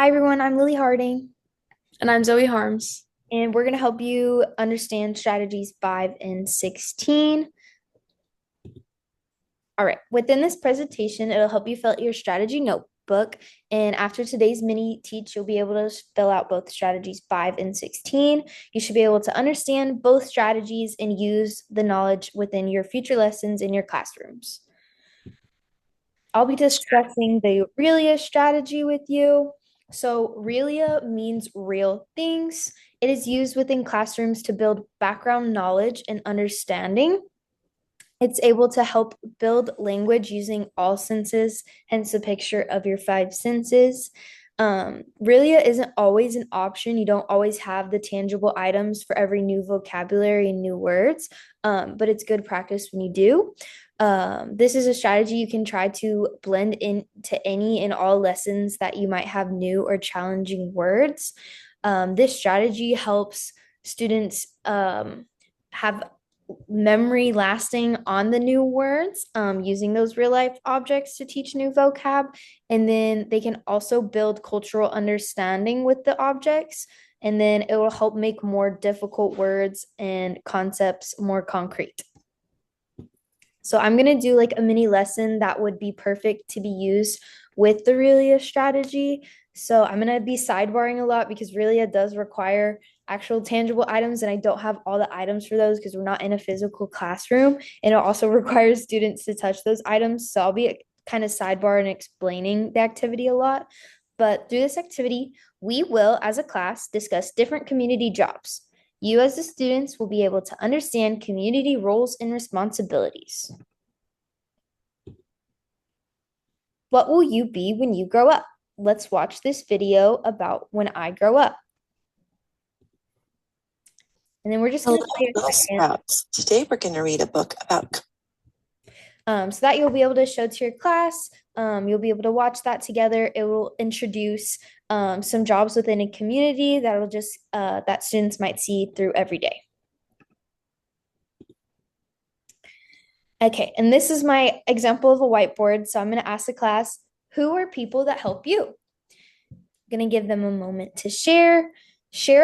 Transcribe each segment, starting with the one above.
Hi everyone, I'm Lily Harding, And I'm Zoe Harms. and we're going to help you understand strategies 5 and 16. All right, within this presentation, it'll help you fill out your strategy notebook. And after today's mini teach, you'll be able to fill out both strategies 5 and 16. You should be able to understand both strategies and use the knowledge within your future lessons in your classrooms. I'll be discussing the Aurelia strategy with you. So, Aurelia means real things. It is used within classrooms to build background knowledge and understanding. It's able to help build language using all senses, hence the picture of your five senses. Aurelia isn't always an option. You don't always have the tangible items for every new vocabulary and new words, but it's good practice when you do. This is a strategy you can try to blend into any and all lessons that you might have new or challenging words. This strategy helps students have memory lasting on the new words, using those real life objects to teach new vocab. And then they can also build cultural understanding with the objects. And then it will help make more difficult words and concepts more concrete. So I'm going to do like a mini lesson that would be perfect to be used with the Relia strategy. So I'm going to be sidebarring a lot because Relia does require actual tangible items, and I don't have all the items for those because we're not in a physical classroom, and it also requires students to touch those items. So I'll be kind of sidebar and explaining the activity a lot. But through this activity, we will, as a class, discuss different community jobs. You, as the students, will be able to understand community roles and responsibilities. What will you be when you grow up? Let's watch this video about when I grow up. And then we're just Hello, going to play a Girl second, Scouts. Today we're going to read a book about. so that you'll be able to show to your class. You'll be able to watch that together. It will introduce some jobs within a community that will just that students might see through every day. Okay, and this is my example of a whiteboard. So I'm going to ask the class, who are people that help you? I'm going to give them a moment to share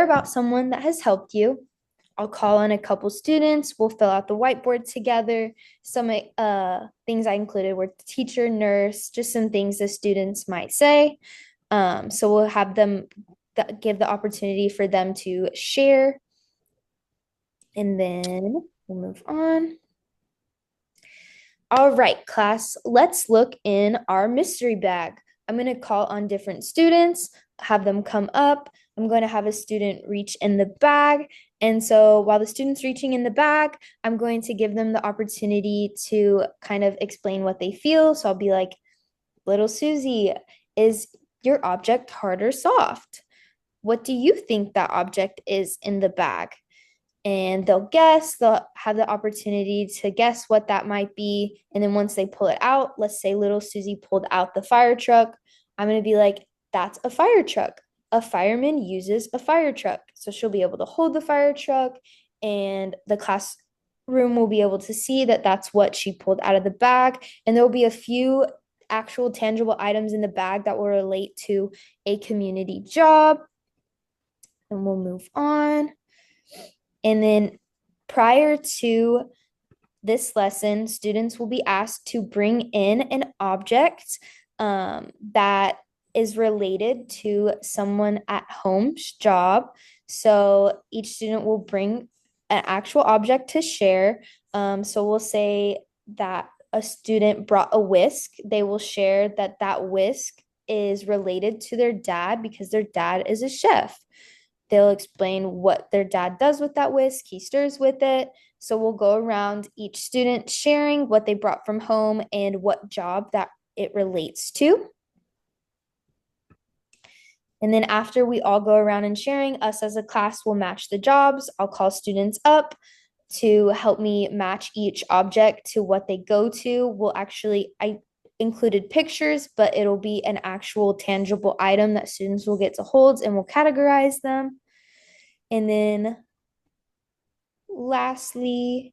about someone that has helped you. I'll call on a couple students. We'll fill out the whiteboard together. Some things I included were teacher, nurse, just some things the students might say. So we'll have them give the opportunity for them to share. And then we'll move on. All right, class, let's look in our mystery bag. I'm going to call on different students, have them come up. I'm going to have a student reach in the bag. And so while the student's reaching in the bag, I'm going to give them the opportunity to kind of explain what they feel. So I'll be like, little Susie, is your object hard or soft? What do you think that object is in the bag? And they'll have the opportunity to guess what that might be. And then once they pull it out, let's say little Susie pulled out the fire truck, I'm going to be like, that's a fire truck. A fireman uses a fire truck. So she'll be able to hold the fire truck, and the classroom will be able to see that that's what she pulled out of the bag. And there will be a few actual tangible items in the bag that will relate to a community job. And we'll move on. And then prior to this lesson, students will be asked to bring in an object that is related to someone at home's job. So each student will bring an actual object to share. So we'll say that a student brought a whisk. They will share that that whisk is related to their dad because their dad is a chef. They'll explain what their dad does with that whisk. He stirs with it. So we'll go around each student sharing what they brought from home and what job that it relates to. And then after we all go around and sharing, us as a class will match the jobs. I'll call students up to help me match each object to what they go to. I included pictures, but it'll be an actual tangible item that students will get to hold, and we'll categorize them. And then lastly,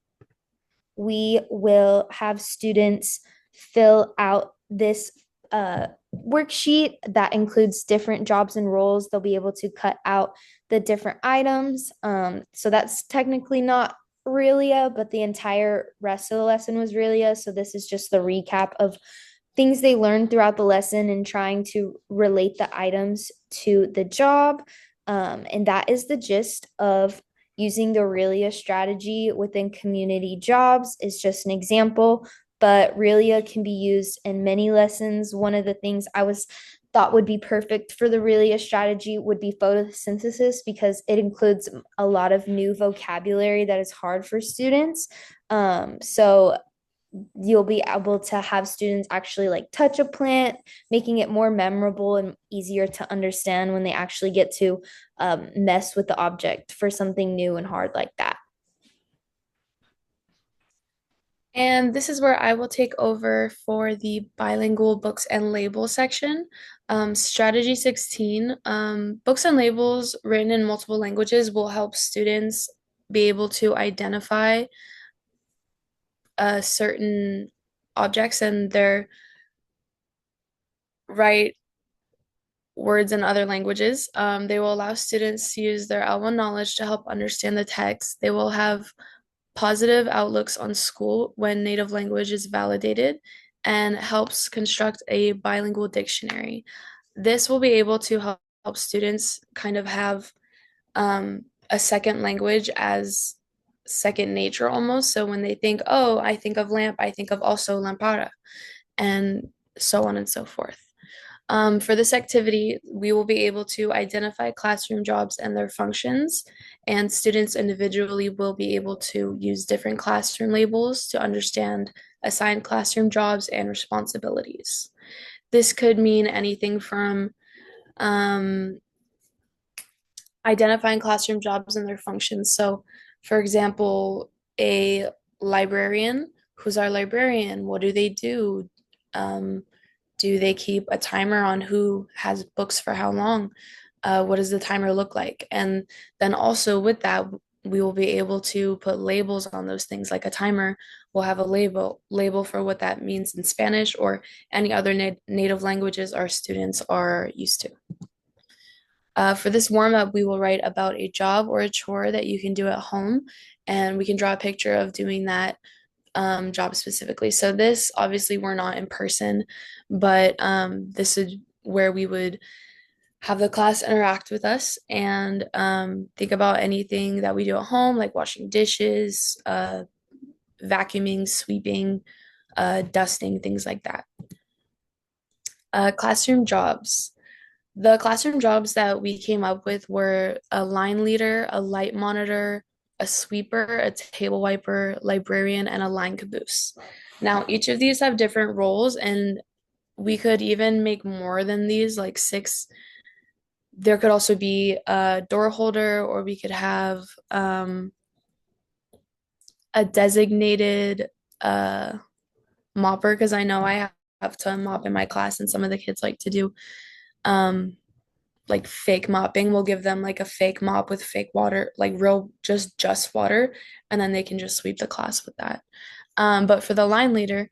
we will have students fill out this worksheet that includes different jobs and roles. They'll be able to cut out the different items. So that's technically not RELIA, but the entire rest of the lesson was RELIA. So this is just the recap of things they learned throughout the lesson and trying to relate the items to the job. And that is the gist of using the RELIA strategy within community jobs. Is just an example, but RELIA can be used in many lessons. One of the things I was thought would be perfect for the RELIA strategy would be photosynthesis because it includes a lot of new vocabulary that is hard for students. So you'll be able to have students actually like touch a plant, making it more memorable and easier to understand when they actually get to mess with the object for something new and hard like that. And this is where I will take over for the bilingual books and labels section. Strategy 16, books and labels written in multiple languages will help students be able to identify certain objects and their right words in other languages. They will allow students to use their L1 knowledge to help understand the text. They will have positive outlooks on school when native language is validated and helps construct a bilingual dictionary. This will be able to help students kind of have a second language as second nature almost. So when they think, oh, I think of lamp, I think of also lampara, and so on and so forth. For this activity, we will be able to identify classroom jobs and their functions, and students individually will be able to use different classroom labels to understand assigned classroom jobs and responsibilities. This could mean anything from identifying classroom jobs and their functions. So, for example, a librarian, who's our librarian? What do they do? Do they keep a timer on who has books for how long? What does the timer look like? And then also with that, we will be able to put labels on those things. Like a timer will have a label for what that means in Spanish or any other native languages our students are used to. For this warm up, we will write about a job or a chore that you can do at home, and we can draw a picture of doing that job specifically. So this obviously we're not in person, but this is where we would have the class interact with us and think about anything that we do at home, like washing dishes, vacuuming, sweeping, dusting, things like that. Classroom jobs. The classroom jobs that we came up with were a line leader, a light monitor, a sweeper, a table wiper, librarian, and a line caboose. Now, each of these have different roles, and we could even make more than these, like 6. There could also be a door holder, or we could have a designated mopper, because I know I have to mop in my class, and some of the kids like to do like fake mopping. We'll give them like a fake mop with fake water, like real just water, and then they can just sweep the class with that. But for the line leader,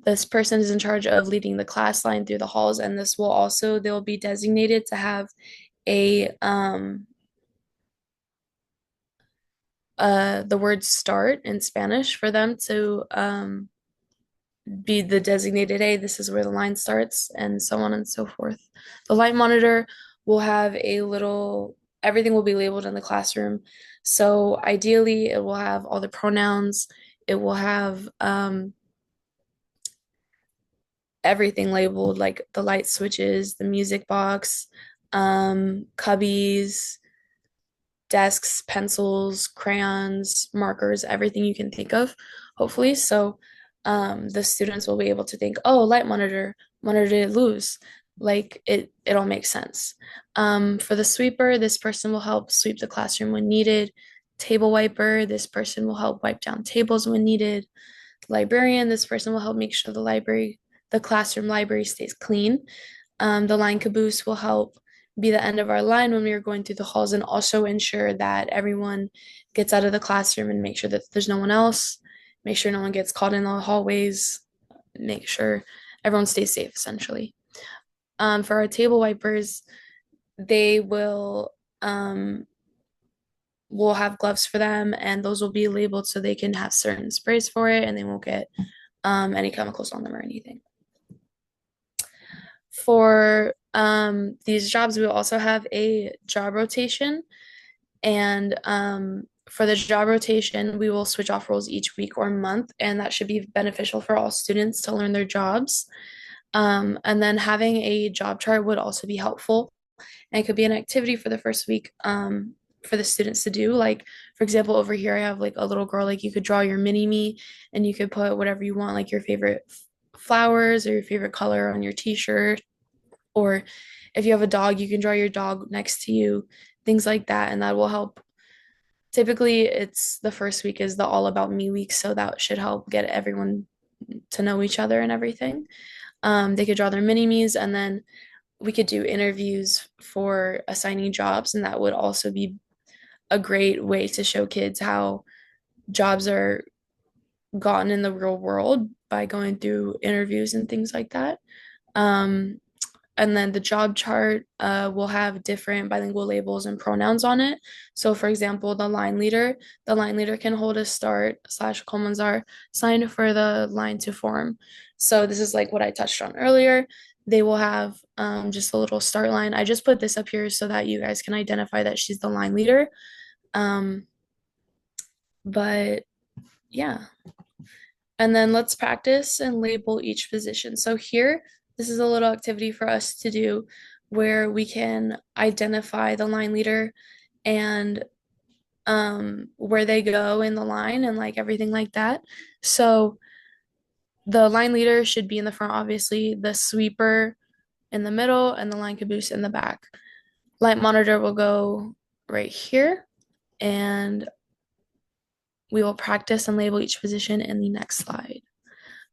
this person is in charge of leading the class line through the halls, and this will also they'll be designated to have a the word start in Spanish for them to be the designated, hey, this is where the line starts, and so on and so forth. The light monitor will have a little, everything will be labeled in the classroom. So ideally, it will have all the pronouns, it will have everything labeled, like the light switches, the music box, cubbies, desks, pencils, crayons, markers, everything you can think of, hopefully. So the students will be able to think, oh, light monitor, monitor luz. Like it all makes sense. For the sweeper, this person will help sweep the classroom when needed. Table wiper, this person will help wipe down tables when needed. Librarian, this person will help make sure the classroom library stays clean. The line caboose will help be the end of our line when we are going through the halls and also ensure that everyone gets out of the classroom and make sure that there's no one else, make sure no one gets caught in the hallways, make sure everyone stays safe essentially. For our table wipers, they will we'll have gloves for them, and those will be labeled so they can have certain sprays for it, and they won't get any chemicals on them or anything. For these jobs, we will also have a job rotation, and for the job rotation, we will switch off roles each week or month, and that should be beneficial for all students to learn their jobs. And then having a job chart would also be helpful, and it could be an activity for the first week for the students to do. Like, for example, over here, I have like a little girl, like you could draw your mini me and you could put whatever you want, like your favorite flowers or your favorite color on your t-shirt. Or if you have a dog, you can draw your dog next to you, things like that. And that will help. Typically, it's the first week is the all about me week, so that should help get everyone to know each other and everything. They could draw their mini me's, and then we could do interviews for assigning jobs, and that would also be a great way to show kids how jobs are gotten in the real world by going through interviews and things like that. Um, and then the job chart will have different bilingual labels and pronouns on it. So, for example, the line leader can hold a start slash Komanzar sign for the line to form. So this is like what I touched on earlier. They will have just a little start line. I just put this up here so that you guys can identify that she's the line leader. But yeah. And then let's practice and label each position. So here, this is a little activity for us to do where we can identify the line leader and where they go in the line and like everything like that. So the line leader should be in the front, obviously, the sweeper in the middle, and the line caboose in the back. Light monitor will go right here, and we will practice and label each position in the next slide.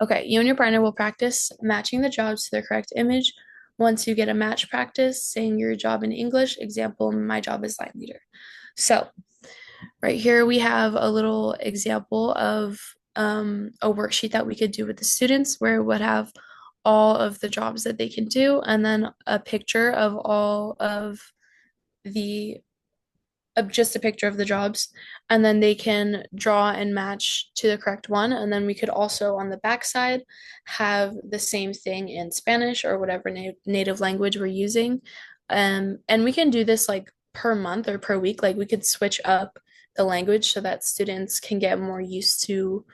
Okay, you and your partner will practice matching the jobs to the correct image. Once you get a match, practice saying your job in English. Example, my job is line leader. So right here we have a little example of a worksheet that we could do with the students where it would have all of the jobs that they can do, and then a picture of all of the just a picture of the jobs, and then they can draw and match to the correct one. And then we could also on the back side have the same thing in Spanish or whatever native language we're using. And we can do this like per month or per week. Like we could switch up the language so that students can get more used to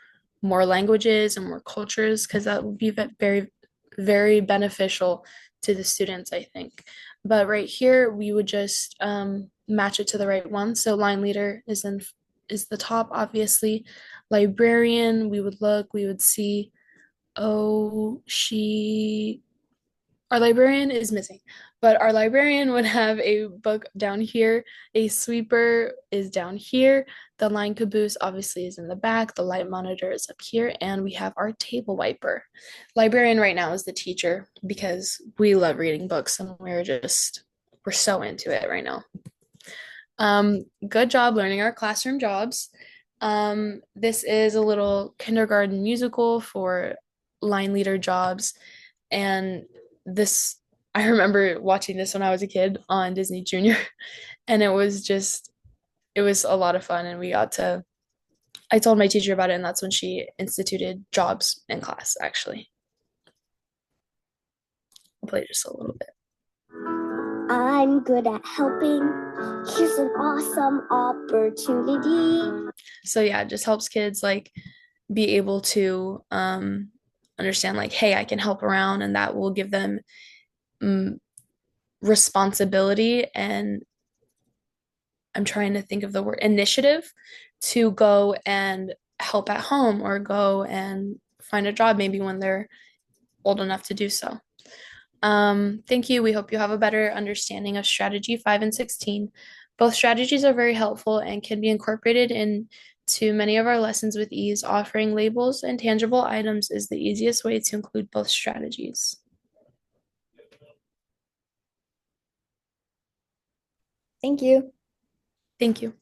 more languages and more cultures, because that would be very, very beneficial to the students, I think. But right here, we would just match it to the right one. So line leader is the top, obviously. Librarian, we would see, oh, our librarian is missing, but our librarian would have a book down here. A sweeper is down here. The line caboose obviously is in the back. The light monitor is up here, and we have our table wiper. Librarian right now is the teacher because we love reading books and we're so into it right now. Good job learning our classroom jobs. This is a little kindergarten musical for line leader jobs, and this I remember watching this when I was a kid on Disney Junior, and it was a lot of fun, and I told my teacher about it, and that's when she instituted jobs in class, actually. I'll play just a little bit. I'm good at helping. Here's an awesome opportunity. So yeah, it just helps kids like be able to understand like, hey, I can help around, and that will give them responsibility, and I'm trying to think of the word initiative to go and help at home or go and find a job maybe when they're old enough to do so. Thank you. We hope you have a better understanding of strategy 5 and 16. Both strategies are very helpful and can be incorporated into many of our lessons with ease. Offering labels and tangible items is the easiest way to include both strategies. Thank you. Thank you.